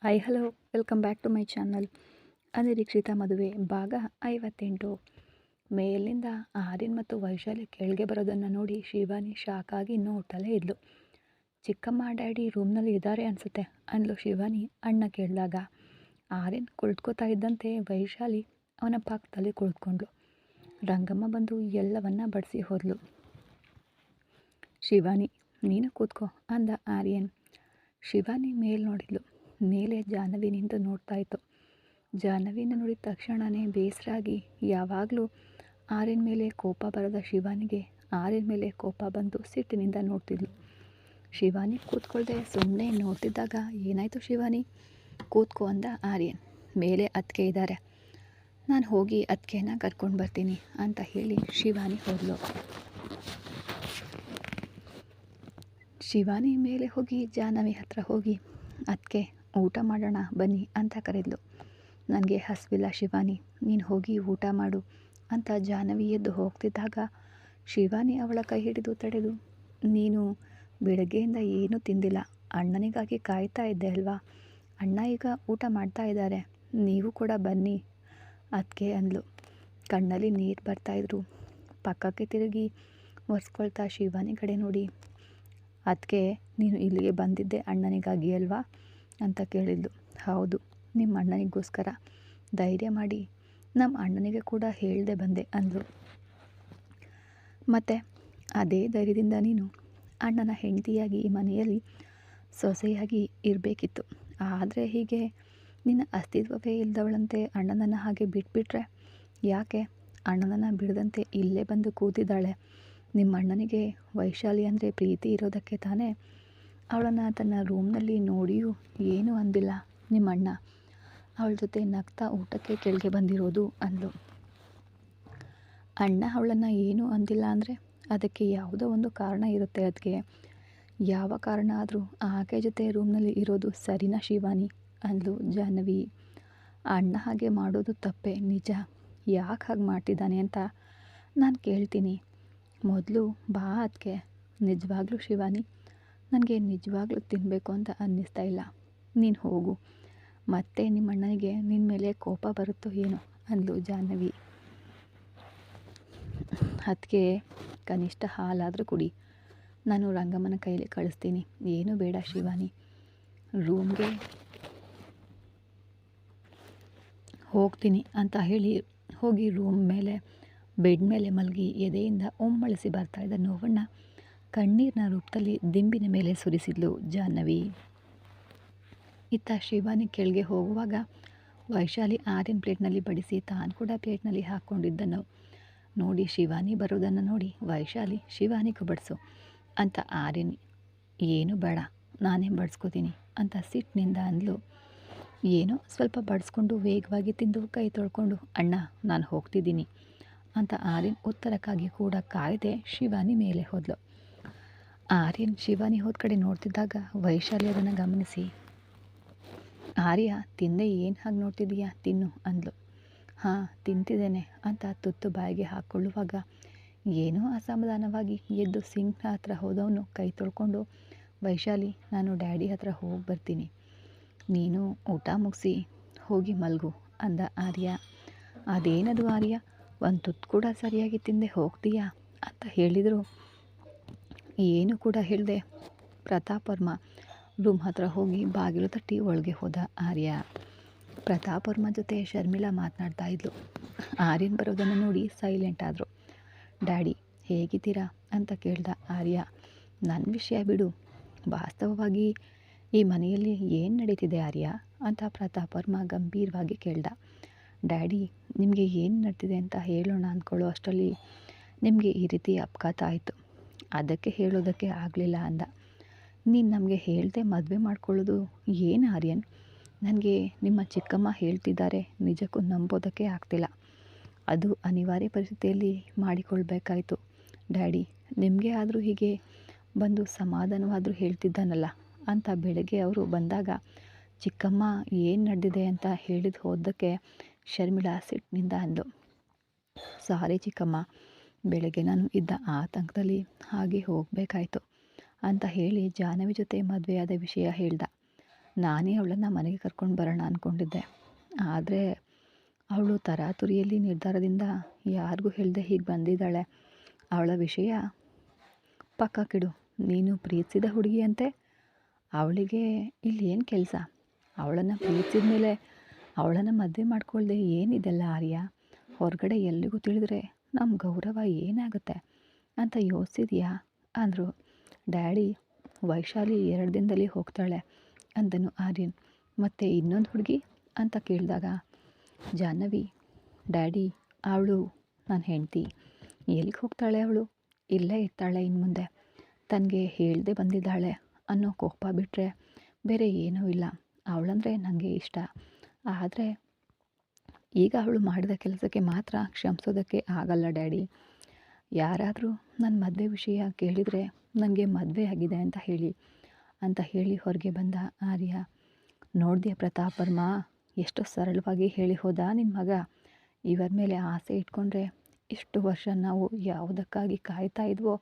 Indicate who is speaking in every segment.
Speaker 1: Hello welcome back to my channel. ಅನಿರೀಕ್ಷಿತ ಮದುವೆ ಭಾಗ 58. ಮೇಲಿನಿಂದ ಆರ್ಯನ್ ಮತ್ತು ವೈಶಾಲಿ ಕೆಳಗೆ ಬರೋದನ್ನು ನೋಡಿ ಶಿವಾನಿ ಶಾಕಾಗಿ ನೋಡ್ತಲೇ ಇದ್ಲು. ಚಿಕ್ಕಮ್ಮ ಡ್ಯಾಡಿ ರೂಮ್ನಲ್ಲಿ ಇದ್ದಾರೆ ಅನಿಸುತ್ತೆ ಅಂದ್ಲು ಶಿವಾನಿ ಅಣ್ಣ ಕೇಳಿದಾಗ. ಆರ್ಯನ್ ಕುಳಿತುಕೋತಾ ಇದ್ದಂತೆ ವೈಶಾಲಿ ಅವನ ಪಕ್ಕದಲ್ಲಿ ಕುಳಿತುಕೊಂಡ್ಳು. ರಂಗಮ್ಮ ಬಂದು ಎಲ್ಲವನ್ನ ಬಡಿಸಿ ಹೋದ್ಲು. ಶಿವಾನಿ, ನೀನು ಕೂತ್ಕೋ ಅಂದ ಆರ್ಯನ್. ಶಿವಾನಿ ಮೇಲೆ ನೋಡಿದ್ಲು. ಮೇಲೆ ಜಾಹ್ನವಿ ನಿಂತು ನೋಡ್ತಾ ಇತ್ತು. ಜಾಹ್ನವಿನ ನೋಡಿದ ತಕ್ಷಣವೇ ಬೇಸರಾಗಿ ಯಾವಾಗಲೂ ಆರ್ಯನ್ ಮೇಲೆ ಕೋಪ ಬರದ ಶಿವಾನಿಗೆ ಆರ್ಯನ್ ಮೇಲೆ ಕೋಪ ಬಂದು ಸಿಟ್ಟಿನಿಂದ ನೋಡ್ತಿದ್ಲು. ಶಿವಾನಿ ಕೂತ್ಕೊಳ್ದೆ ಸುಮ್ಮನೆ ನೋಡ್ತಿದ್ದಾಗ, ಏನಾಯಿತು ಶಿವಾನಿ, ಕೂತ್ಕೋ ಅಂದ ಆರ್ಯನ್. ಮೇಲೆ ಅತ್ತಿಗೆ ಇದ್ದಾರೆ, ನಾನು ಹೋಗಿ ಅತ್ತಿಗೆನ ಕರ್ಕೊಂಡು ಬರ್ತೀನಿ ಅಂತ ಹೇಳಿ ಶಿವಾನಿ ಹೋದ್ಲು. ಶಿವಾನಿ ಮೇಲೆ ಹೋಗಿ ಜಾಹ್ನವಿ ಹತ್ರ ಹೋಗಿ, ಅತ್ತಿಗೆ ಊಟ ಮಾಡೋಣ ಬನ್ನಿ ಅಂತ ಕರೆದ್ಲು. ನನಗೆ ಹಸಿವಿಲ್ಲ ಶಿವಾನಿ, ನೀನು ಹೋಗಿ ಊಟ ಮಾಡು ಅಂತ ಜಾಹ್ನವಿ ಎದ್ದು ಹೋಗ್ತಿದ್ದಾಗ ಶಿವಾನಿ ಅವಳ ಕೈ ಹಿಡಿದು ತಡೆದು, ನೀನು ಬೆಳಗ್ಗೆಯಿಂದ ಏನೂ ತಿಂದಿಲ್ಲ, ಅಣ್ಣನಿಗಾಗಿ ಕಾಯ್ತಾ ಇದ್ದೆ ಅಲ್ವಾ, ಅಣ್ಣ ಈಗ ಊಟ ಮಾಡ್ತಾ ಇದ್ದಾರೆ, ನೀವು ಕೂಡ ಬನ್ನಿ ಅದಕ್ಕೆ ಅಂದ್ಲು. ಕಣ್ಣಲ್ಲಿ ನೀರು ಬರ್ತಾಯಿದ್ರು. ಪಕ್ಕಕ್ಕೆ ತಿರುಗಿ ಒರೆಸ್ಕೊಳ್ತಾ ಶಿವಾನಿ ಕಡೆ ನೋಡಿ, ಅದಕ್ಕೆ ನೀನು ಇಲ್ಲಿಗೆ ಬಂದಿದ್ದೆ ಅಣ್ಣನಿಗಾಗಿ ಅಲ್ವಾ ಅಂತ ಕೇಳಿದ್ಲು. ಹೌದು, ನಿಮ್ಮ ಅಣ್ಣನಿಗೋಸ್ಕರ, ಧೈರ್ಯ ಮಾಡಿ ನಮ್ಮ ಅಣ್ಣನಿಗೆ ಕೂಡ ಹೇಳ್ದೆ ಬಂದೆ ಅಂದ್ಲು. ಮತ್ತು ಅದೇ ಧೈರ್ಯದಿಂದ ನೀನು ಅಣ್ಣನ ಹೆಂಡತಿಯಾಗಿ ಈ ಮನೆಯಲ್ಲಿ ಸೊಸೆಯಾಗಿ ಇರಬೇಕಿತ್ತು. ಆದರೆ ಹೀಗೆ ನಿನ್ನ ಅಸ್ತಿತ್ವವೇ ಇಲ್ಲದವಳಂತೆ ಅಣ್ಣನನ್ನು ಹಾಗೆ ಬಿಟ್ಬಿಟ್ರೆ ಯಾಕೆ? ಅಣ್ಣನನ್ನು ಬಿಡದಂತೆ ಇಲ್ಲೇ ಬಂದು ಕೂತಿದ್ದಾಳೆ. ನಿಮ್ಮ ಅಣ್ಣನಿಗೆ ವೈಶಾಲಿ ಅಂದರೆ ಪ್ರೀತಿ ಇರೋದಕ್ಕೆ ತಾನೇ ಅವಳನ್ನು ತನ್ನ ರೂಮ್ನಲ್ಲಿ ನೋಡಿಯೂ ಏನೂ ಅಂದಿಲ್ಲ ನಿಮ್ಮ ಅಣ್ಣ, ಅವಳ ಜೊತೆ ನಗ್ತಾ ಊಟಕ್ಕೆ ಕೆಳಗೆ ಬಂದಿರೋದು ಅಂದ್ಲು. ಅಣ್ಣ ಅವಳನ್ನು ಏನೂ ಅಂದಿಲ್ಲ ಅಂದರೆ ಅದಕ್ಕೆ ಯಾವುದೋ ಒಂದು ಕಾರಣ ಇರುತ್ತೆ. ಅದಕ್ಕೆ ಯಾವ ಕಾರಣ ಆದರೂ ಆಕೆ ಜೊತೆ ರೂಮ್ನಲ್ಲಿ ಇರೋದು ಸರಿನಾ ಶಿವಾನಿ ಅಂದ್ಲು ಜಾಹ್ನವಿ. ಅಣ್ಣ ಹಾಗೆ ಮಾಡೋದು ತಪ್ಪೇ ನಿಜ, ಯಾಕೆ ಹಾಗೆ ಮಾಡ್ತಿದ್ದಾನೆ ಅಂತ ನಾನು ಕೇಳ್ತೀನಿ. ಮೊದಲು ಬಾ ಅದಕ್ಕೆ. ನಿಜವಾಗ್ಲೂ ಶಿವಾನಿ, ನನಗೆ ನಿಜವಾಗ್ಲೂ ತಿನ್ನಬೇಕು ಅಂತ ಅನ್ನಿಸ್ತಾ ಇಲ್ಲ, ನೀನು ಹೋಗು, ಮತ್ತೆ ನಿಮ್ಮ ಅಣ್ಣನಿಗೆ ನಿನ್ನ ಮೇಲೆ ಕೋಪ ಬರುತ್ತೋ ಏನೋ ಅಂದ್ಲು ಜಾಹ್ನವಿ. ಅದಕ್ಕೆ ಕನಿಷ್ಠ ಹಾಲಾದರೂ ಕುಡಿ, ನಾನು ರಂಗಮ್ಮನ ಕೈಲಿ ಕಳಿಸ್ತೀನಿ, ಏನೂ ಬೇಡ ಶಿವಾನಿ, ರೂಮ್ಗೆ ಹೋಗ್ತೀನಿ ಅಂತ ಹೇಳಿ ಹೋಗಿ ರೂಮ್ ಮೇಲೆ ಬೆಡ್ ಮೇಲೆ ಮಲಗಿ ಎದೆಯಿಂದ ಒಮ್ಮಳಿಸಿ ಬರ್ತಾಯಿದ್ದ ನೋವನ್ನು ಕಣ್ಣೀರಿನ ರೂಪದಲ್ಲಿ ದಿಂಬಿನ ಮೇಲೆ ಸುರಿಸಿದ್ಲು ಜಾಹ್ನವಿ. ಇತ್ತ ಶಿವಾನಿ ಕೆಳಗೆ ಹೋಗುವಾಗ ವೈಶಾಲಿ ಆರ್ಯನ್ ಪ್ಲೇಟ್ನಲ್ಲಿ ಬಡಿಸಿ ತಾನು ಕೂಡ ಪ್ಲೇಟ್ನಲ್ಲಿ ಹಾಕ್ಕೊಂಡಿದ್ದನ್ನು ನೋಡಿ ಶಿವಾನಿ ಬರೋದನ್ನು ನೋಡಿ ವೈಶಾಲಿ, ಶಿವಾನಿಗೂ ಬಡಿಸು ಅಂತ ಆರ್ಯನ್, ಏನೂ ಬೇಡ ನಾನೇ ಬಡಿಸ್ಕೋತೀನಿ ಅಂತ ಸಿಟ್ಟಿನಿಂದ ಅಂದ್ಲು. ಏನೋ ಸ್ವಲ್ಪ ಬಡಿಸ್ಕೊಂಡು ವೇಗವಾಗಿ ತಿಂದು ಕೈ ತೊಳ್ಕೊಂಡು, ಅಣ್ಣ ನಾನು ಹೋಗ್ತಿದ್ದೀನಿ ಅಂತ ಆರ್ಯನ್ ಉತ್ತರಕ್ಕಾಗಿ ಕೂಡ ಕಾಯ್ದೆ ಶಿವಾನಿ ಮೇಲೆ ಹೋದ್ಲು. ಆರ್ಯನ್ ಶಿವಾನಿ ಹೋದ ಕಡೆ ನೋಡ್ತಿದ್ದಾಗ ವೈಶಾಲಿ ಅದನ್ನು ಗಮನಿಸಿ, ಆರ್ಯ ತಿಂದೆ ಏನು ಹಾಗೆ ನೋಡ್ತಿದ್ದೀಯಾ, ತಿನ್ನು ಅಂದ್ಲು. ಹಾಂ ತಿಂತಿದ್ದೇನೆ ಅಂತ ತುತ್ತು ಬಾಯಿಗೆ ಹಾಕ್ಕೊಳ್ಳುವಾಗ ಏನೋ ಅಸಮಾಧಾನವಾಗಿ ಎದ್ದು ಸಿಂಕ್ ಹತ್ರ ಹೋದವನು ಕೈ ತೊಳ್ಕೊಂಡು, ವೈಶಾಲಿ ನಾನು ಡ್ಯಾಡಿ ಹತ್ರ ಹೋಗಿ ಬರ್ತೀನಿ, ನೀನು ಊಟ ಮುಗಿಸಿ ಹೋಗಿ ಮಲಗು ಅಂದ ಆರ್ಯ. ಅದೇನದು ಆರ್ಯ, ಒಂದು ತುತ್ತು ಕೂಡ ಸರಿಯಾಗಿ ತಿಂದೆ ಹೋಗ್ತೀಯಾ ಅಂತ ಹೇಳಿದರು. ಏನು ಕೂಡ ಹೇಳಿದೆ ಪ್ರತಾಪ್ ವರ್ಮ ರೂಮ್ ಹತ್ರ ಹೋಗಿ ಬಾಗಿಲು ತಟ್ಟಿ ಒಳಗೆ ಹೋದ ಆರ್ಯ. ಪ್ರತಾಪ್ ವರ್ಮ ಜೊತೆ ಶರ್ಮಿಳಾ ಮಾತನಾಡ್ತಾ ಇದ್ಲು. ಆರ್ಯನ್ ಬರೋದನ್ನು ನೋಡಿ ಸೈಲೆಂಟ್ ಆದರು. ಡ್ಯಾಡಿ ಹೇಗಿದ್ದೀರಾ ಅಂತ ಕೇಳ್ದ ಆರ್ಯ. ನನ್ನ ವಿಷಯ ಬಿಡು, ವಾಸ್ತವವಾಗಿ ಈ ಮನೆಯಲ್ಲಿ ಏನು ನಡೀತಿದೆ ಆರ್ಯ ಅಂತ ಪ್ರತಾಪ್ ವರ್ಮ ಗಂಭೀರವಾಗಿ ಕೇಳ್ದ. ಡ್ಯಾಡಿ ನಿಮಗೆ ಏನು ನಡೀತಿದೆ ಅಂತ ಹೇಳೋಣ ಅಂದ್ಕೊಳ್ಳೋ ಅಷ್ಟರಲ್ಲಿ ನಿಮಗೆ ಈ ರೀತಿ ಅಪಘಾತ ಆಯಿತು, ಅದಕ್ಕೆ ಹೇಳೋದಕ್ಕೆ ಆಗಲಿಲ್ಲ ಅಂದ. ನೀನು ನಮಗೆ ಹೇಳ್ದೆ ಮದುವೆ ಮಾಡ್ಕೊಳ್ಳೋದು ಏನು ಆರ್ಯನ್? ನನಗೆ ನಿಮ್ಮ ಚಿಕ್ಕಮ್ಮ ಹೇಳ್ತಿದ್ದಾರೆ, ನಿಜಕ್ಕೂ ನಂಬೋದಕ್ಕೆ ಆಗ್ತಿಲ್ಲ, ಅದು ಅನಿವಾರ್ಯ ಪರಿಸ್ಥಿತಿಯಲ್ಲಿ ಮಾಡಿಕೊಳ್ಬೇಕಾಯಿತು ಡ್ಯಾಡಿ, ನಿಮಗೆ ಆದರೂ ಹೀಗೆ ಬಂದು ಸಮಾಧಾನವಾದರೂ ಹೇಳ್ತಿದ್ದಾನಲ್ಲ ಅಂತ ಬೆಳಗ್ಗೆ ಅವರು ಬಂದಾಗ ಚಿಕ್ಕಮ್ಮ ಏನು ನಡೆದಿದೆ ಅಂತ ಹೇಳಿದ ಹೋದಕ್ಕೆ ಶರ್ಮಿಳಾ ಸಿಟ್ಟಿನಿಂದ ಅಂದು. ಸಾರಿ ಚಿಕ್ಕಮ್ಮ, ಬೆಳಗ್ಗೆ ನಾನು ಇದ್ದ ಆತಂಕದಲ್ಲಿ ಹಾಗೆ ಹೋಗಬೇಕಾಯ್ತು ಅಂತ ಹೇಳಿ ಜಾಹ್ನವಿ ಜೊತೆ ಮದುವೆಯಾದ ವಿಷಯ ಹೇಳ್ದ. ನಾನೇ ಅವಳನ್ನು ಮನೆಗೆ ಕರ್ಕೊಂಡು ಬರೋಣ ಅಂದ್ಕೊಂಡಿದ್ದೆ. ಆದರೆ ಅವಳು ತರಾತುರಿಯಲ್ಲಿ ನಿರ್ಧಾರದಿಂದ ಯಾರಿಗೂ ಹೇಳದೆ ಹೀಗೆ ಬಂದಿದ್ದಾಳೆ. ಅವಳ ವಿಷಯ ಪಕ್ಕಕ್ಕಿಡು. ನೀನು ಪ್ರೀತಿಸಿದ ಹುಡುಗಿಯಂತೆ, ಅವಳಿಗೆ ಇಲ್ಲಿ ಏನು ಕೆಲಸ? ಅವಳನ್ನು ಪ್ರೀತಿಸಿದ ಮೇಲೆ ಅವಳನ್ನು ಮದುವೆ ಮಾಡ್ಕೊಳ್ದೆ ಏನಿದೆಲ್ಲ ಆರ್ಯ? ಹೊರಗಡೆ ಎಲ್ಲಿಗೂ ತಿಳಿದ್ರೆ ನಮ್ಮ ಗೌರವ ಏನಾಗುತ್ತೆ ಅಂತ ಯೋಚಿಸಿದ್ಯಾ ಅಂದರು. ಡ್ಯಾಡಿ, ವೈಶಾಲಿ 2 ದಿನದಲ್ಲಿ ಹೋಗ್ತಾಳೆ ಅಂದನು ಆರ್ಯನ್. ಮತ್ತು ಇನ್ನೊಂದು ಹುಡುಗಿ ಅಂತ ಕೇಳಿದಾಗ ಜಾಹ್ನವಿ, ಡ್ಯಾಡಿ, ಅವಳು ನನ್ನ ಹೆಂಡತಿ. ಎಲ್ಲಿಗೆ ಹೋಗ್ತಾಳೆ ಅವಳು? ಇಲ್ಲೇ ಇರ್ತಾಳೆ ಇನ್ನು ಮುಂದೆ. ತನಗೆ ಹೇಳ್ದೆ ಬಂದಿದ್ದಾಳೆ ಅನ್ನೋ ಕೋಪ ಬಿಟ್ಟರೆ ಬೇರೆ ಏನೂ ಇಲ್ಲ. ಅವಳಂದರೆ ನನಗೆ ಇಷ್ಟ. ಆದರೆ ಈಗ ಅವಳು ಮಾಡಿದ ಕೆಲಸಕ್ಕೆ ಮಾತ್ರ ಕ್ಷಮಿಸೋದಕ್ಕೆ ಆಗಲ್ಲ ಡ್ಯಾಡಿ. ಯಾರಾದರೂ ನನ್ನ ಮದುವೆ ವಿಷಯ ಕೇಳಿದರೆ ನನಗೆ ಮದುವೆ ಆಗಿದೆ ಅಂತ ಹೇಳಿ ಹೊರಗೆ ಬಂದ ಆರ್ಯ. ನೋಡಿದ್ಯಾ ಪ್ರತಾಪ್ ವರ್ಮ, ಎಷ್ಟು ಸರಳವಾಗಿ ಹೇಳಿ ಹೋದ ನಿನ್ನ ಮಗ. ಇವರ ಮೇಲೆ ಆಸೆ ಇಟ್ಕೊಂಡ್ರೆ ಇಷ್ಟು ವರ್ಷ ನಾವು ಯಾವುದಕ್ಕಾಗಿ ಕಾಯ್ತಾ ಇದ್ವೋ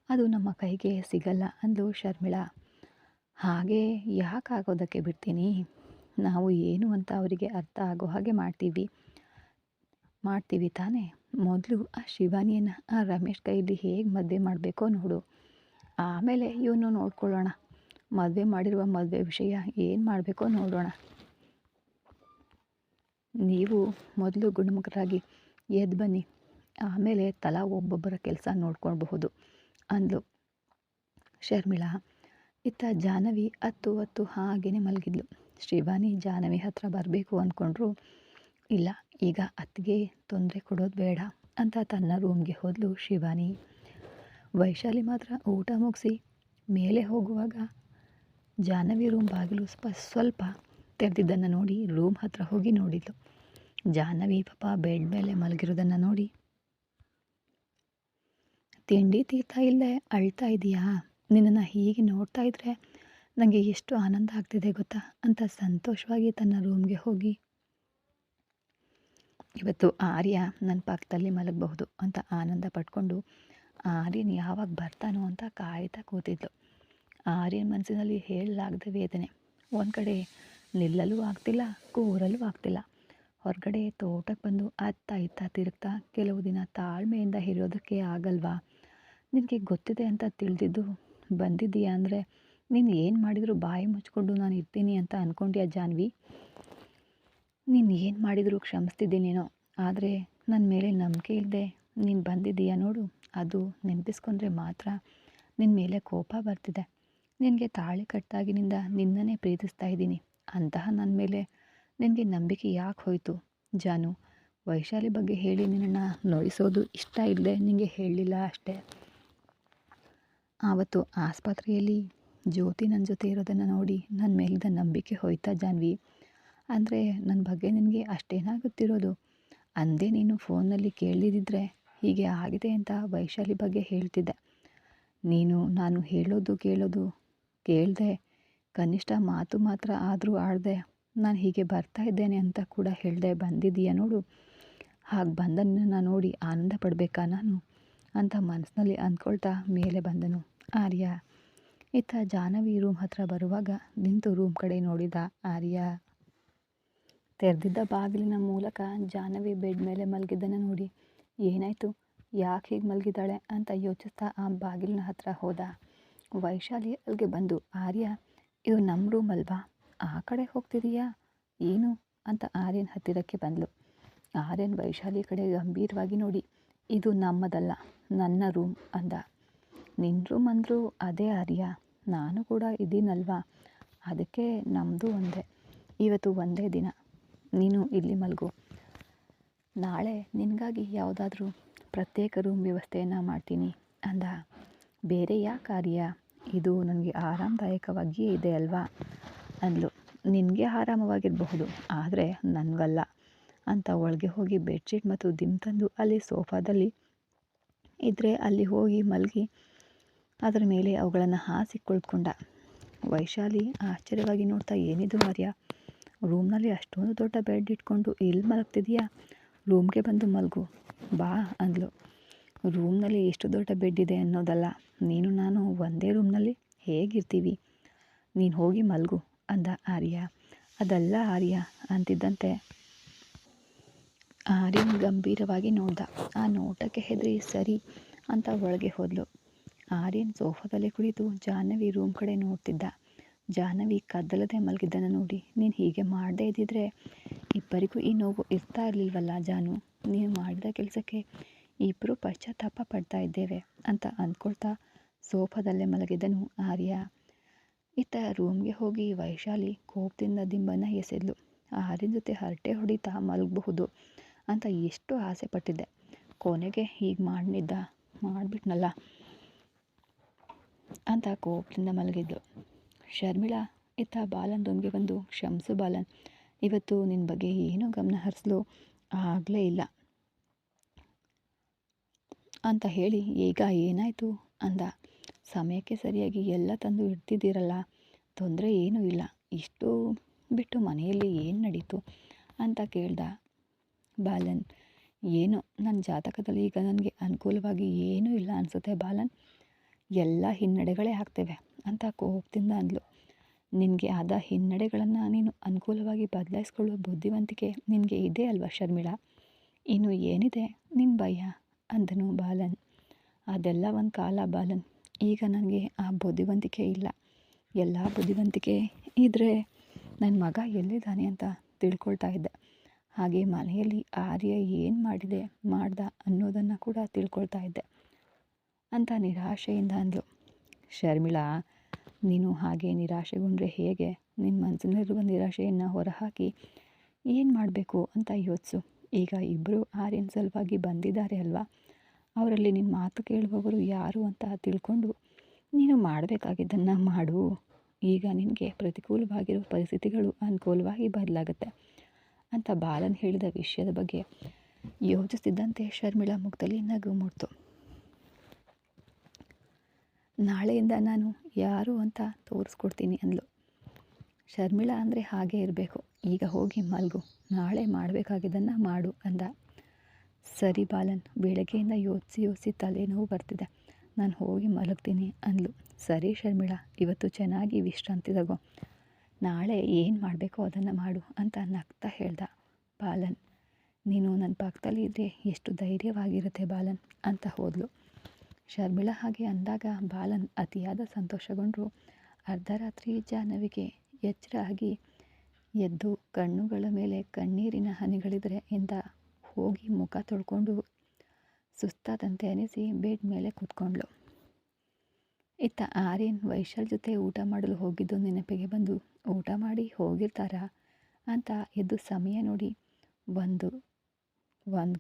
Speaker 1: ಅದು ನಮ್ಮ ಕೈಗೆ ಸಿಗಲ್ಲ ಅಂದು ಶರ್ಮಿಳಾ. ಹಾಗೆ ಯಾಕೆ ಆಗೋದಕ್ಕೆ ಬಿಡ್ತೀನಿ? ನಾವು ಏನು ಅಂತ ಅವರಿಗೆ ಅರ್ಥ ಆಗೋ ಹಾಗೆ ಮಾಡ್ತೀವಿ ತಾನೇ. ಮೊದಲು ಆ ಶಿವಾನಿಯನ್ನು ಆ ರಮೇಶ್ ಕೈಲಿ ಹೇಗೆ ಮದುವೆ ಮಾಡಬೇಕೋ ನೋಡು, ಆಮೇಲೆ ಇವನು ನೋಡ್ಕೊಳ್ಳೋಣ. ಮದುವೆ ಮಾಡಿರುವ ಮದುವೆ ವಿಷಯ ಏನು ಮಾಡಬೇಕೋ ನೋಡೋಣ. ನೀವು ಮೊದಲು ಗುಣಮುಖರಾಗಿ ಎದ್ದು ಬನ್ನಿ, ಆಮೇಲೆ ತಲಾ ಒಬ್ಬೊಬ್ಬರ ಕೆಲಸ ನೋಡ್ಕೊಳ್ಬಹುದು ಅಂದ್ಲು ಶರ್ಮಿಳಾ. ಇತ್ತ ಜಾಹ್ನವಿ ಹತ್ತು ಹಾಗೇ ಮಲಗಿದ್ಲು. ಶಿವಾನಿ ಜಾಹ್ನವಿ ಹತ್ರ ಬರಬೇಕು ಅಂದ್ಕೊಂಡ್ರು. ಇಲ್ಲ, ಈಗ ಅತ್ತಿಗೆ ತೊಂದರೆ ಕೊಡೋದು ಬೇಡ ಅಂತ ತನ್ನ ರೂಮ್ಗೆ ಹೋದ್ಲು ಶಿವಾನಿ. ವೈಶಾಲಿ ಮಾತ್ರ ಊಟ ಮುಗಿಸಿ ಮೇಲೆ ಹೋಗುವಾಗ ಜಾಹ್ನವಿ ರೂಮ್ ಬಾಗಿಲು ಸ್ವಲ್ಪ ತೆರೆದಿದ್ದನ್ನು ನೋಡಿ ರೂಮ್ ಹತ್ರ ಹೋಗಿ ನೋಡಿದ್ಲು. ಜಾಹ್ನವಿ ಪಾಪ ಬೆಡ್ ಮೇಲೆ ಮಲಗಿರೋದನ್ನು ನೋಡಿ, ತಿಂಡಿ ತೀರ್ಥ ಇಲ್ಲದೆ ಅಳ್ತಾ ಇದೆಯಾ? ನಿನ್ನನ್ನು ಹೀಗೆ ನೋಡ್ತಾ ಇದ್ರೆ ನನಗೆ ಎಷ್ಟು ಆನಂದ ಆಗ್ತಿದೆ ಗೊತ್ತಾ ಅಂತ ಸಂತೋಷವಾಗಿ ತನ್ನ ರೂಮ್ಗೆ ಹೋಗಿ, ಇವತ್ತು ಆರ್ಯ ನನ್ನ ಪಕ್ಕದಲ್ಲಿ ಮಲಗಬಹುದು ಅಂತ ಆನಂದ ಪಟ್ಕೊಂಡು ಆರ್ಯನ್ ಯಾವಾಗ ಬರ್ತಾನೋ ಅಂತ ಕಾಯ್ತಾ ಕೂತಿದ್ಲು. ಆರ್ಯನ್ ಮನಸ್ಸಿನಲ್ಲಿ ಹೇಳಲಾಗದ ವೇದನೆ. ಒಂದು ಕಡೆ ನಿಲ್ಲಲು ಆಗ್ತಿಲ್ಲ, ಕೂರಲು ಆಗ್ತಿಲ್ಲ. ಹೊರಗಡೆ ತೋಟಕ್ಕೆ ಬಂದು ಅತ್ತ ಇತ್ತ ತಿರುಗ್ತಾ ಕೆಲವು ದಿನ ತಾಳ್ಮೆಯಿಂದ ಇರೋದಕ್ಕೆ ಆಗಲ್ವಾ? ನಿನಗೆ ಗೊತ್ತಿದೆ ಅಂತ ತಿಳಿದಿದ್ದು ಬಂದಿದ್ದೀಯಾ ಅಂದರೆ ನೀನು ಏನು ಮಾಡಿದರೂ ಬಾಯಿ ಮುಚ್ಕೊಂಡು ನಾನು ಇರ್ತೀನಿ ಅಂತ ಅಂದ್ಕೊಂಡ್ಯಾ ಜಾಹ್ನವಿ? ನೀನು ಏನು ಮಾಡಿದರೂ ಕ್ಷಮಿಸ್ತಿದ್ದೀನೇನೋ, ಆದರೆ ನನ್ನ ಮೇಲೆ ನಂಬಿಕೆ ಇಲ್ಲದೆ ನೀನು ಬಂದಿದ್ದೀಯಾ ನೋಡು, ಅದು ನೆನಪಿಸ್ಕೊಂಡ್ರೆ ಮಾತ್ರ ನಿನ್ನ ಮೇಲೆ ಕೋಪ ಬರ್ತಿದೆ. ನಿನಗೆ ತಾಳಿ ಕಟ್ಟಾಗಿನಿಂದ ನಿನ್ನನ್ನೇ ಪ್ರೀತಿಸ್ತಾ ಇದ್ದೀನಿ. ಅಂತಹ ನನ್ನ ಮೇಲೆ ನಿನಗೆ ನಂಬಿಕೆ ಯಾಕೆ ಹೋಯಿತು ಜಾನು? ವೈಶಾಲಿ ಬಗ್ಗೆ ಹೇಳಿ ನಿನ್ನನ್ನು ನೋಯಿಸೋದು ಇಷ್ಟ ಇಲ್ಲದೆ ನಿನಗೆ ಹೇಳಲಿಲ್ಲ ಅಷ್ಟೇ. ಆವತ್ತು ಆಸ್ಪತ್ರೆಯಲ್ಲಿ ಜ್ಯೋತಿ ನನ್ನ ಜೊತೆ ಇರೋದನ್ನು ನೋಡಿ ನನ್ನ ಮೇಲಿದ್ದ ನಂಬಿಕೆ ಹೋಯ್ತಾ ಜಾಹ್ನವಿ? ಅಂದರೆ ನನ್ನ ಬಗ್ಗೆ ನಿನಗೆ ಅಷ್ಟೇನಾಗುತ್ತಿರೋದು? ಅಂದೇ ನೀನು ಫೋನ್ನಲ್ಲಿ ಕೇಳಿದಿದ್ರೆ ಹೀಗೆ ಆಗಿದೆ ಅಂತ ವೈಶಾಲಿ ಬಗ್ಗೆ ಹೇಳ್ತಿದ್ದೆ. ನೀನು ನಾನು ಹೇಳೋದು ಕೇಳದೆ ಕನಿಷ್ಠ ಮಾತು ಮಾತ್ರ ಆದರೂ ಆಡದೆ ನಾನು ಹೀಗೆ ಬರ್ತಾ ಇದ್ದೇನೆ ಅಂತ ಕೂಡ ಹೇಳದೆ ಬಂದಿದ್ದೀಯ ನೋಡು. ಹಾಗೆ ಬಂದನ್ನು ನೋಡಿ ಆನಂದ ಪಡಬೇಕಾ ನಾನು ಅಂತ ಮನಸ್ಸಿನಲ್ಲಿ ಅಂದ್ಕೊಳ್ತಾ ಮೇಲೆ ಬಂದನು ಆರ್ಯ. ಇತ್ತ ಜಾಹ್ನವಿ ರೂಮ್ ಹತ್ರ ಬರುವಾಗ ನಿಂತು ರೂಮ್ ಕಡೆ ನೋಡಿದ ಆರ್ಯ. ತೆರೆದಿದ್ದ ಬಾಗಿಲಿನ ಮೂಲಕ ಜಾಹ್ನವಿ ಬೆಡ್ ಮೇಲೆ ಮಲಗಿದ್ದನ್ನು ನೋಡಿ ಏನಾಯಿತು, ಯಾಕೆ ಹೀಗೆ ಮಲಗಿದ್ದಾಳೆ ಅಂತ ಯೋಚಿಸ್ತಾ ಆ ಬಾಗಿಲಿನ ಹತ್ರ ಹೋದ. ವೈಶಾಲಿ ಅಲ್ಲಿಗೆ ಬಂದು, ಆರ್ಯ, ಇದು ನಮ್ಮ ರೂಮ್ ಅಲ್ವಾ, ಆ ಕಡೆ ಹೋಗ್ತಿದೀಯಾ ಏನು ಅಂತ ಆರ್ಯನ್ ಹತ್ತಿರಕ್ಕೆ ಬಂದಳು. ಆರ್ಯನ್ ವೈಶಾಲಿ ಕಡೆ ಗಂಭೀರವಾಗಿ ನೋಡಿ, ಇದು ನಮ್ಮದಲ್ಲ, ನನ್ನ ರೂಮ್ ಅಂದ. ನಿನ್ನ ರೂಮ್ ಅಂದರೂ ಅದೇ ಆರ್ಯ, ನಾನು ಕೂಡ ಇದ್ದೀನಲ್ವಾ, ಅದಕ್ಕೆ ನಮ್ಮದು ಒಂದೇ. ಇವತ್ತು ಒಂದೇ ದಿನ, ನೀನು ಇಲ್ಲಿ ಮಲಗು. ನಾಳೆ ನಿನಗಾಗಿ ಯಾವುದಾದ್ರೂ ಪ್ರತ್ಯೇಕ ರೂಮ್ ವ್ಯವಸ್ಥೆಯನ್ನು ಮಾಡ್ತೀನಿ ಅಂದ. ಬೇರೆ ಯಾಕೆ ಆರ್ಯ, ಇದು ನನಗೆ ಆರಾಮದಾಯಕವಾಗಿಯೇ ಇದೆ ಅಲ್ವಾ ಅಂದ್ಲು. ನಿನಗೆ ಆರಾಮವಾಗಿರಬಹುದು, ಆದರೆ ನನಗಲ್ಲ ಅಂತ ಒಳಗೆ ಹೋಗಿ ಬೆಡ್ಶೀಟ್ ಮತ್ತು ದಿಮ್ ತಂದು ಅಲ್ಲಿ ಸೋಫಾದಲ್ಲಿ ಇದ್ದರೆ ಅಲ್ಲಿ ಹೋಗಿ ಮಲಗಿ ಅದರ ಮೇಲೆ ಅವುಗಳನ್ನು ಹಾಸಿ ಕುಳಿತುಕೊಂಡ. ವೈಶಾಲಿ ಆಶ್ಚರ್ಯವಾಗಿ ನೋಡ್ತಾ, ಏನಿದು ಆರ್ಯ, ರೂಮ್ನಲ್ಲಿ ಅಷ್ಟೊಂದು ದೊಡ್ಡ ಬೆಡ್ ಇಟ್ಕೊಂಡು ಇಲ್ಲಿ ಮಲಗ್ತಿದೀಯಾ? ರೂಮ್ಗೆ ಬಂದು ಮಲಗು ಬಾ ಅಂದ್ಲು. ರೂಮ್ನಲ್ಲಿ ಎಷ್ಟು ದೊಡ್ಡ ಬೆಡ್ ಇದೆ ಅನ್ನೋದಲ್ಲ, ನೀನು ನಾನು ಒಂದೇ ರೂಮ್ನಲ್ಲಿ ಹೇಗಿರ್ತೀವಿ, ನೀನು ಹೋಗಿ ಮಲಗು ಅಂದ ಆರ್ಯ. ಅದಲ್ಲ ಆರ್ಯ ಅಂತಿದ್ದಂತೆ ಆರ್ಯನ್ ಗಂಭೀರವಾಗಿ ನೋಡ್ದ. ಆ ನೋಟಕ್ಕೆ ಹೆದರಿ ಸರಿ ಅಂತ ಒಳಗೆ ಹೋದ್ಲು. ಆರ್ಯನ್ ಸೋಫಾದಲ್ಲಿ ಕುಳಿತು ಜಾಹ್ನವಿ ರೂಮ್ ಕಡೆ ನೋಡ್ತಿದ್ದ. ಜಾಹ್ನವಿ ಕದ್ದಲದೆ ಮಲಗಿದ್ದನ್ನು ನೋಡಿ, ನೀನು ಹೀಗೆ ಮಾಡದೇ ಇದ್ದಿದ್ರೆ ಇಬ್ಬರಿಗೂ ಈ ನೋವು ಇರ್ತಾ ಇರಲಿಲ್ವಲ್ಲ ಜಾನು. ನೀನು ಮಾಡಿದ ಕೆಲಸಕ್ಕೆ ಇಬ್ಬರು ಪಶ್ಚಾತ್ತಾಪ ಪಡ್ತಾ ಇದ್ದೇವೆ ಅಂತ ಅಂದ್ಕೊಳ್ತಾ ಸೋಫಾದಲ್ಲೇ ಮಲಗಿದ್ದನು ಆರ್ಯ. ಇತ್ತ ರೂಮ್ಗೆ ಹೋಗಿ ವೈಶಾಲಿ ಕೋಪದಿಂದ ದಿಂಬನ್ನು ಎಸೆದ್ಲು. ಆರ್ಯನ ಜೊತೆ ಹರಟೆ ಹೊಡಿತಾ ಮಲಗಬಹುದು ಅಂತ ಎಷ್ಟು ಆಸೆ ಪಟ್ಟಿದ್ದೆ, ಕೊನೆಗೆ ಹೀಗೆ ಮಾಡಿಬಿಟ್ನಲ್ಲ ಅಂತ ಕೋಪದಿಂದ ಮಲಗಿದ್ಲು. ಶರ್ಮಿಳಾ ಇತ್ತ ಬಾಲನ್ ರೂಮ್ಗೆ ಬಂದು, ಕ್ಷಮಿಸು ಬಾಲನ್, ಇವತ್ತು ನಿನ್ನ ಬಗ್ಗೆ ಏನೂ ಗಮನ ಹರಿಸಲು ಆಗಲೇ ಇಲ್ಲ ಅಂತ ಹೇಳಿ, ಈಗ ಏನಾಯಿತು ಅಂದ. ಸಮಯಕ್ಕೆ ಸರಿಯಾಗಿ ಎಲ್ಲ ತಂದು ಇಡ್ತಿದ್ದೀರಲ್ಲ, ತೊಂದರೆ ಏನೂ ಇಲ್ಲ. ಇಷ್ಟು ಬಿಟ್ಟು ಮನೆಯಲ್ಲಿ ಏನು ನಡೀತು ಅಂತ ಕೇಳ್ದ ಬಾಲನ್. ಏನು ನನ್ನ ಜಾತಕದಲ್ಲಿ ಈಗ ನನಗೆ ಅನುಕೂಲವಾಗಿ ಏನೂ ಇಲ್ಲ ಅನಿಸುತ್ತೆ ಬಾಲನ್, ಎಲ್ಲ ಹಿನ್ನಡೆಗಳೇ ಆಗ್ತವೆ ಅಂತ ಕೋಪದಿಂದ ಅಂದ್ಲು. ನಿನಗೆ ಆದ ಹಿನ್ನಡೆಗಳನ್ನು ನೀನು ಅನುಕೂಲವಾಗಿ ಬದಲಾಯಿಸ್ಕೊಳ್ಳೋ ಬುದ್ಧಿವಂತಿಕೆ ನಿನಗೆ ಇದೆ ಅಲ್ವಾ ಶರ್ಮಿಳಾ, ಇನ್ನು ಏನಿದೆ ನಿನ್ನ ಭಯ ಅಂದನು ಬಾಲನ್. ಅದೆಲ್ಲ ಒಂದು ಕಾಲ ಬಾಲನ್, ಈಗ ನನಗೆ ಆ ಬುದ್ಧಿವಂತಿಕೆ ಇಲ್ಲ. ಎಲ್ಲ ಬುದ್ಧಿವಂತಿಕೆ ಇದ್ದರೆ ನನ್ನ ಮಗ ಎಲ್ಲಿದ್ದಾನೆ ಅಂತ ತಿಳ್ಕೊಳ್ತಾ ಇದ್ದೆ, ಹಾಗೆ ಮನೆಯಲ್ಲಿ ಆರ್ಯ ಏನು ಮಾಡ್ದ ಅನ್ನೋದನ್ನು ಕೂಡ ತಿಳ್ಕೊಳ್ತಾ ಇದ್ದೆ ಅಂತ ನಿರಾಶೆಯಿಂದ ಅಂದ್ಲು. ಶರ್ಮಿಳಾ, ನೀನು ಹಾಗೆ ನಿರಾಶೆಗೊಂಡ್ರೆ ಹೇಗೆ? ನಿನ್ನ ಮನಸ್ಸಿನಲ್ಲಿರುವ ನಿರಾಶೆಯನ್ನು ಹೊರಹಾಕಿ ಏನು ಮಾಡಬೇಕು ಅಂತ ಯೋಚಿಸು. ಈಗ ಇಬ್ಬರು ಆರ್ಯನ ಸಲುವಾಗಿ ಬಂದಿದ್ದಾರೆ ಅಲ್ವಾ, ಅವರಲ್ಲಿ ನಿನ್ನ ಮಾತು ಕೇಳುವವರು ಯಾರು ಅಂತ ತಿಳ್ಕೊಂಡು ನೀನು ಮಾಡಬೇಕಾಗಿದ್ದನ್ನು ಮಾಡು. ಈಗ ನಿನಗೆ ಪ್ರತಿಕೂಲವಾಗಿರೋ ಪರಿಸ್ಥಿತಿಗಳು ಅನುಕೂಲವಾಗಿ ಬದಲಾಗುತ್ತೆ ಅಂತ ಬಾಲನ್ ಹೇಳಿದ ವಿಷಯದ ಬಗ್ಗೆ ಯೋಚಿಸ್ತಿದ್ದಂತೆ ಶರ್ಮಿಳಾ ಮುಖದಲ್ಲಿ ನಗು ಮೂಡ್ತು. ನಾಳೆಯಿಂದ ನಾನು ಯಾರು ಅಂತ ತೋರಿಸ್ಕೊಡ್ತೀನಿ ಅಂದ್ಲು. ಶರ್ಮಿಳಾ ಅಂದರೆ ಹಾಗೆ ಇರಬೇಕು. ಈಗ ಹೋಗಿ ಮಲಗು, ನಾಳೆ ಮಾಡಬೇಕಾಗಿದ್ದನ್ನು ಮಾಡು ಅಂದ. ಸರಿ ಬಾಲನ್, ಬೆಳಗ್ಗೆಯಿಂದ ಯೋಚಿಸಿ ತಲೆನೋವು ಬರ್ತಿದೆ, ನಾನು ಹೋಗಿ ಮಲಗ್ತೀನಿ ಅಂದ್ಲು. ಸರಿ ಶರ್ಮಿಳಾ, ಇವತ್ತು ಚೆನ್ನಾಗಿ ವಿಶ್ರಾಂತಿ ತಗೋ, ನಾಳೆ ಏನು ಮಾಡಬೇಕೋ ಅದನ್ನು ಮಾಡು ಅಂತ ನಗ್ತಾ ಹೇಳ್ದ ಬಾಲನ್. ನೀನು ನನ್ನ ಪಕ್ಕದಲ್ಲಿ ಇದ್ದರೆ ಎಷ್ಟು ಧೈರ್ಯವಾಗಿರುತ್ತೆ ಬಾಲನ್ ಅಂತ ಹೋದ್ಲು. ಶರ್ಮಿಳಾ ಹಾಗೆ ಅಂದಾಗ ಬಾಲನ್ ಅತಿಯಾದ ಸಂತೋಷಗೊಂಡರು. ಅರ್ಧರಾತ್ರಿ ಜಾಹ್ನವಿಗೆ ಎಚ್ಚರ ಆಗಿ ಎದ್ದು ಕಣ್ಣುಗಳ ಮೇಲೆ ಕಣ್ಣೀರಿನ ಹನಿಗಳಿದ್ರೆ ಎಂದ ಹೋಗಿ ಮುಖ ತೊಳ್ಕೊಂಡು ಸುಸ್ತಾದಂತೆ ಅನಿಸಿ ಬೆಡ್ ಮೇಲೆ ಕೂತ್ಕೊಂಡ್ಳು. ಇತ್ತ ಆರ್ಯನ್ ವೈಶಾಲ್ ಜೊತೆ ಊಟ ಮಾಡಲು ಹೋಗಿದ್ದು ನೆನಪಿಗೆ ಬಂದು, ಊಟ ಮಾಡಿ ಹೋಗಿರ್ತಾರಾ ಅಂತ ಎದ್ದು ಸಮಯ ನೋಡಿ, ಒಂದು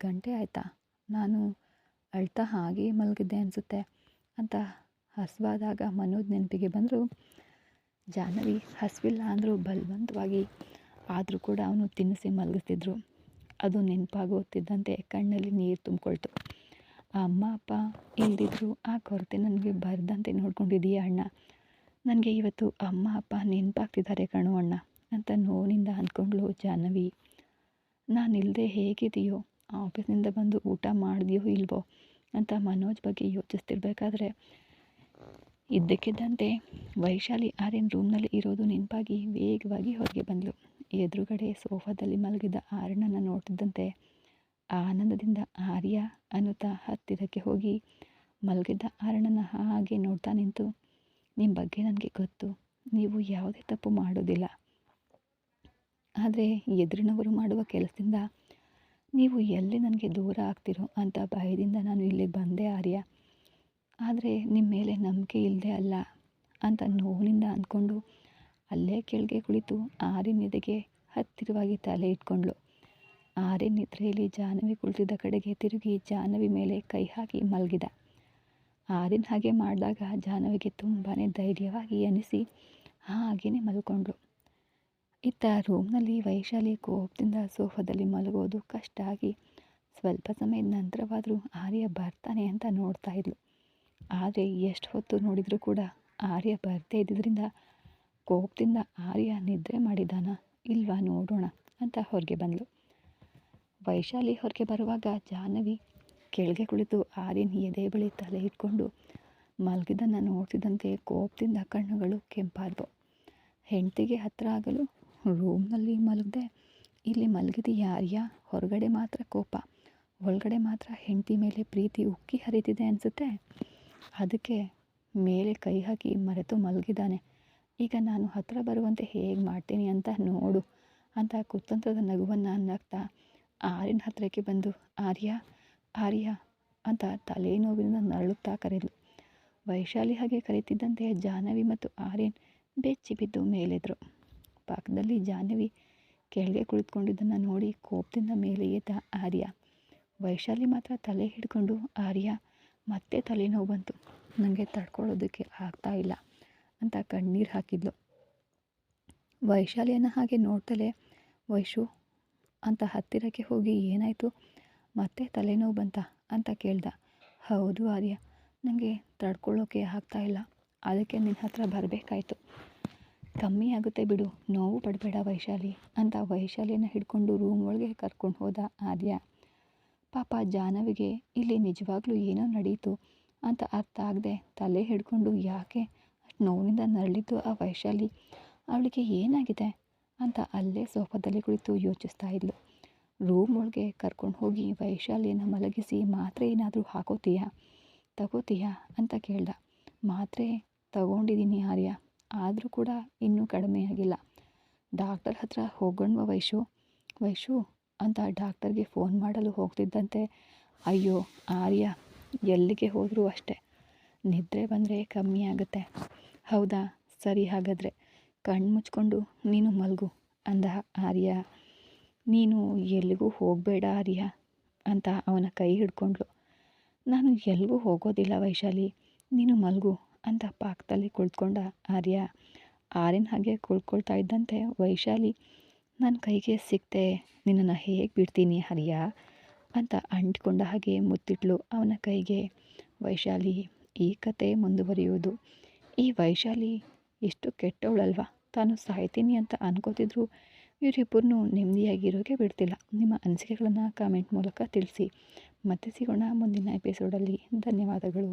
Speaker 1: ಗಂಟೆ ಆಯಿತಾ, ನಾನು ಅಳ್ತಾ ಹಾಗೇ ಮಲಗಿದ್ದೆ ಅನಿಸುತ್ತೆ ಅಂತ ಹಸಿವಾದಾಗ ಮನೋಜ್ ನೆನಪಿಗೆ ಬಂದರು. ಜಾಹ್ನವಿ ಹಸಿವಿಲ್ಲ ಅಂದರೂ ಬಲವಂತವಾಗಿ ಆದರೂ ಕೂಡ ಅವನು ತಿನ್ನಿಸಿ ಮಲಗಿಸ್ತಿದ್ರು. ಅದು ನೆನಪಾಗುತ್ತಿದ್ದಂತೆ ಕಣ್ಣಲ್ಲಿ ನೀರು ತುಂಬಿಕೊಳ್ತು. ಅಮ್ಮ ಅಪ್ಪ ಇಲ್ದಿದ್ರು ಆ ಕೊರತೆ ನನಗೆ ಬರದಂತೆ ನೋಡ್ಕೊಂಡಿದ್ದೀಯ ಅಣ್ಣ, ನನಗೆ ಇವತ್ತು ಅಮ್ಮ ಅಪ್ಪ ನೆನಪಾಗ್ತಿದ್ದಾರೆ ಕಣೋ ಅಣ್ಣ ಅಂತ ನೋವಿನಿಂದ ಅಂದ್ಕೊಂಡ್ಳು ಜಾಹ್ನವಿ. ನಾನಿಲ್ಲದೆ ಹೇಗಿದೆಯೋ, ಆಫೀಸ್ನಿಂದ ಬಂದು ಊಟ ಮಾಡಿದೆಯೋ ಇಲ್ವೋ ಅಂತ ಮನೋಜ್ ಬಗ್ಗೆ ಯೋಚಿಸ್ತಿರ್ಬೇಕಾದ್ರೆ ಇದ್ದಕ್ಕಿದ್ದಂತೆ ವೈಶಾಲಿ ಆರ್ಯನ್ ರೂಮ್ನಲ್ಲಿ ಇರೋದು ನೆನಪಾಗಿ ವೇಗವಾಗಿ ಹೊರಗೆ ಬಂದಳು. ಎದುರುಗಡೆ ಸೋಫಾದಲ್ಲಿ ಮಲಗಿದ್ದ ಆರ್ಯನನ್ನು ನೋಡ್ತಿದ್ದಂತೆ ಆನಂದದಿಂದ ಆರ್ಯ ಅನ್ನುತ್ತಾ ಹತ್ತಿರಕ್ಕೆ ಹೋಗಿ ಮಲಗಿದ್ದ ಆರ್ಯನನ್ನು ಹಾಗೆ ನೋಡ್ತಾ ನಿಂತು, ನಿಮ್ಮ ಬಗ್ಗೆ ನನಗೆ ಗೊತ್ತು, ನೀವು ಯಾವುದೇ ತಪ್ಪು ಮಾಡೋದಿಲ್ಲ, ಆದರೆ ಎದುರಿನವರು ಮಾಡುವ ಕೆಲಸದಿಂದ ನೀವು ಎಲ್ಲಿ ನನಗೆ ದೂರ ಆಗ್ತಿರೋ ಅಂತ ಭಯದಿಂದ ನಾನು ಇಲ್ಲಿಗೆ ಬಂದೆ ಆರ್ಯ, ಆದರೆ ನಿಮ್ಮ ಮೇಲೆ ನಂಬಿಕೆ ಇಲ್ಲದೆ ಅಲ್ಲ ಅಂತ ನೋವಿನಿಂದ ಅಂದ್ಕೊಂಡು ಅಲ್ಲೇ ಕೆಳಗೆ ಕುಳಿತು ಆರ್ಯನ್ ಎದೆಗೆ ಹತ್ತಿರವಾಗಿ ತಲೆ ಇಟ್ಕೊಂಡ್ಳು. ಆರ್ಯನ್ ನಿದ್ರೆಯಲ್ಲಿ ಜಾಹ್ನವಿ ಕುಳಿತಿದ್ದ ಕಡೆಗೆ ತಿರುಗಿ ಜಾಹ್ನವಿ ಮೇಲೆ ಕೈ ಹಾಕಿ ಮಲಗಿದ. ಆರ್ಯನ್ ಹಾಗೆ ಮಾಡಿದಾಗ ಜಾಹ್ನವಿಗೆ ತುಂಬಾ ಧೈರ್ಯವಾಗಿ ಅನಿಸಿ ಹಾಗೇ ಮಲ್ಕೊಂಡ್ಳು. ಇತ್ತ ರೂಮ್ನಲ್ಲಿ ವೈಶಾಲಿ ಕೋಪದಿಂದ ಸೋಫಾದಲ್ಲಿ ಮಲಗೋದು ಕಷ್ಟ ಆಗಿ ಸ್ವಲ್ಪ ಸಮಯದ ನಂತರವಾದರೂ ಆರ್ಯ ಬರ್ತಾನೆ ಅಂತ ನೋಡ್ತಾ ಇದ್ಲು. ಆದರೆ ಎಷ್ಟು ಹೊತ್ತು ನೋಡಿದರೂ ಕೂಡ ಆರ್ಯ ಬರದೇ ಇದ್ದಿದ್ದರಿಂದ ಕೋಪದಿಂದ ಆರ್ಯ ನಿದ್ರೆ ಮಾಡಿದ್ದಾನ ಇಲ್ವಾ ನೋಡೋಣ ಅಂತ ಹೊರಗೆ ಬಂದಳು. ವೈಶಾಲಿ ಹೊರಗೆ ಬರುವಾಗ ಜಾಹ್ನವಿ ಕೆಳಗೆ ಕುಳಿತು ಆರ್ಯನ್ ಎದೆ ಬಳಿ ತಲೆ ಇಟ್ಕೊಂಡು ಮಲಗಿದ್ದನ್ನು ನೋಡ್ತಿದ್ದಂತೆ ಕೋಪದಿಂದ ಕಣ್ಣುಗಳು ಕೆಂಪಾದವು. ಹೆಂಡತಿಗೆ ಹತ್ತಿರ ಆಗಲು ರೂಮ್ನಲ್ಲಿ ಮಲಗದೆ ಇಲ್ಲಿ ಮಲಗಿದೀಯ ಆರ್ಯ, ಹೊರಗಡೆ ಮಾತ್ರ ಕೋಪ, ಒಳಗಡೆ ಮಾತ್ರ ಹೆಂಡತಿ ಮೇಲೆ ಪ್ರೀತಿ ಉಕ್ಕಿ ಹರಿತಿದೆ ಅನಿಸುತ್ತೆ. ಅದಕ್ಕೆ ಮೇಲೆ ಕೈ ಹಾಕಿ ಮರೆತು ಮಲಗಿದ್ದಾನೆ. ಈಗ ನಾನು ಹತ್ತಿರ ಬರುವಂತೆ ಹೇಗೆ ಮಾಡ್ತೀನಿ ಅಂತ ನೋಡು ಅಂತ ಕುತಂತ್ರದ ನಗುವನ್ನು ನಗ್ತಾ ಆರ್ಯನ ಹತ್ತಿರಕ್ಕೆ ಬಂದು ಆರ್ಯ ಆರ್ಯ ಅಂತ ತಲೆನೋವಿನಿಂದ ನರಳುತ್ತಾ ಕರೆದ್ಲು. ವೈಶಾಲಿ ಹಾಗೆ ಕರೀತಿದ್ದಂತೆ ಜಾಹ್ನವಿ ಮತ್ತು ಆರ್ಯನ್ ಬೆಚ್ಚಿ ಬಿದ್ದು ಮೇಲೆದ್ರು. ಪಕ್ಕದಲ್ಲಿ ಜಾಹ್ನವಿ ಕೆಳಗೆ ಕುಳಿತುಕೊಂಡಿದ್ದನ್ನು ನೋಡಿ ಕೋಪದಿಂದ ಮೇಲೆ ಎದ್ದ ಆರ್ಯ. ವೈಶಾಲಿ ಮಾತ್ರ ತಲೆ ಹಿಡ್ಕೊಂಡು ಆರ್ಯ ಮತ್ತೆ ತಲೆನೋವು ಬಂತು, ನನಗೆ ತಡ್ಕೊಳ್ಳೋದಕ್ಕೆ ಆಗ್ತಾ ಇಲ್ಲ ಅಂತ ಕಣ್ಣೀರು ಹಾಕಿದ್ಲು. ವೈಶಾಲಿಯನ್ನು ಹಾಗೆ ನೋಡ್ತಲೇ ವೈಶು ಅಂತ ಹತ್ತಿರಕ್ಕೆ ಹೋಗಿ ಏನಾಯಿತು, ಮತ್ತೆ ತಲೆನೋವು ಬಂತ ಅಂತ ಕೇಳ್ದ. ಹೌದು ಆರ್ಯ, ನನಗೆ ತಡ್ಕೊಳ್ಳೋಕೆ ಆಗ್ತಾ ಇಲ್ಲ, ಅದಕ್ಕೆ ನಿನ್ನ ಹತ್ರ ಬರಬೇಕಾಯ್ತು. ಕಮ್ಮಿ ಆಗುತ್ತೆ ಬಿಡು, ನೋವು ಪಡಬೇಡ ವೈಶಾಲಿ ಅಂತ ವೈಶಾಲಿಯನ್ನು ಹಿಡ್ಕೊಂಡು ರೂಮ್ ಒಳಗೆ ಕರ್ಕೊಂಡು ಹೋದ ಆರ್ಯ. ಪಾಪ ಜಾಹ್ನವಿಗೆ ಇಲ್ಲಿ ನಿಜವಾಗ್ಲೂ ಏನೋ ನಡೀತು ಅಂತ ಅರ್ಥ ಆಗದೆ ತಲೆ ಹಿಡ್ಕೊಂಡು ಯಾಕೆ ಅಷ್ಟು ನೋವಿಂದ ನರಳಿದ್ದು ಆ ವೈಶಾಲಿ, ಅವಳಿಗೆ ಏನಾಗಿದೆ ಅಂತ ಅಲ್ಲೇ ಸೋಫಾದಲ್ಲಿ ಕುಳಿತು ಯೋಚಿಸ್ತಾ ಇದ್ಲು. ರೂಮ್ ಒಳಗೆ ಕರ್ಕೊಂಡು ಹೋಗಿ ವೈಶಾಲಿಯನ್ನು ಮಲಗಿಸಿ ಮಾತ್ರೆ ಏನಾದರೂ ತಗೋತೀಯಾ ಅಂತ ಕೇಳ್ದ. ಮಾತ್ರೆ ತಗೊಂಡಿದ್ದೀನಿ ಆರ್ಯ, ಆದರೂ ಕೂಡ ಇನ್ನೂ ಕಡಿಮೆ ಆಗಿಲ್ಲ. ಡಾಕ್ಟರ್ ಹತ್ರ ಹೋಗೋಣವಾ ವೈಶು ಅಂತ ಡಾಕ್ಟರ್ಗೆ ಫೋನ್ ಮಾಡಲು ಹೋಗ್ತಿದ್ದಂತೆ ಅಯ್ಯೋ ಆರ್ಯ, ಎಲ್ಲಿಗೆ ಹೋದರೂ ಅಷ್ಟೆ, ನಿದ್ರೆ ಬಂದರೆ ಕಮ್ಮಿ ಆಗುತ್ತೆ. ಹೌದಾ ಸರಿ, ಹಾಗಾದರೆ ಕಣ್ಣು ಮುಚ್ಕೊಂಡು ನೀನು ಮಲಗು ಅಂದ ಆರ್ಯ. ನೀನು ಎಲ್ಲಿಗೂ ಹೋಗಬೇಡ ಆರ್ಯ ಅಂತ ಅವನ ಕೈ ಹಿಡ್ಕೊಂಡ್ಳು. ನಾನು ಎಲ್ಲಿಗೂ ಹೋಗೋದಿಲ್ಲ ವೈಶಾಲಿ, ನೀನು ಮಲಗು ಅಂತ ಪಕ್ಕದಲ್ಲಿ ಕುಳಿತುಕೊಂಡ ಆರ್ಯ. ಆರ್ಯನ ಹಾಗೆ ಕುಳ್ಕೊಳ್ತಾ ಇದ್ದಂತೆ ವೈಶಾಲಿ ನನ್ನ ಕೈಗೆ ಸಿಕ್ತೆ, ನಿನ್ನನ್ನು ಹೇಗೆ ಬಿಡ್ತೀನಿ ಆರ್ಯ ಅಂತ ಅಂಟ್ಕೊಂಡ ಹಾಗೆ ಮುತ್ತಿಟ್ಲು ಅವನ ಕೈಗೆ. ವೈಶಾಲಿ ಈ ಕತೆ ಮುಂದುವರಿಯುವುದು. ಈ ವೈಶಾಲಿ ಎಷ್ಟು ಕೆಟ್ಟವಳಲ್ವ, ತಾನು ಸಾಯ್ತೀನಿ ಅಂತ ಅನ್ಕೋತಿದ್ರು ಇವರಿಬ್ಬರನ್ನೂ ನೆಮ್ಮದಿಯಾಗಿರೋಕೆ ಬಿಡ್ತಿಲ್ಲ. ನಿಮ್ಮ ಅನಿಸಿಕೆಗಳನ್ನು ಕಾಮೆಂಟ್ ಮೂಲಕ ತಿಳಿಸಿ. ಮತ್ತೆ ಸಿಗೋಣ ಮುಂದಿನ ಎಪಿಸೋಡಲ್ಲಿ. ಧನ್ಯವಾದಗಳು.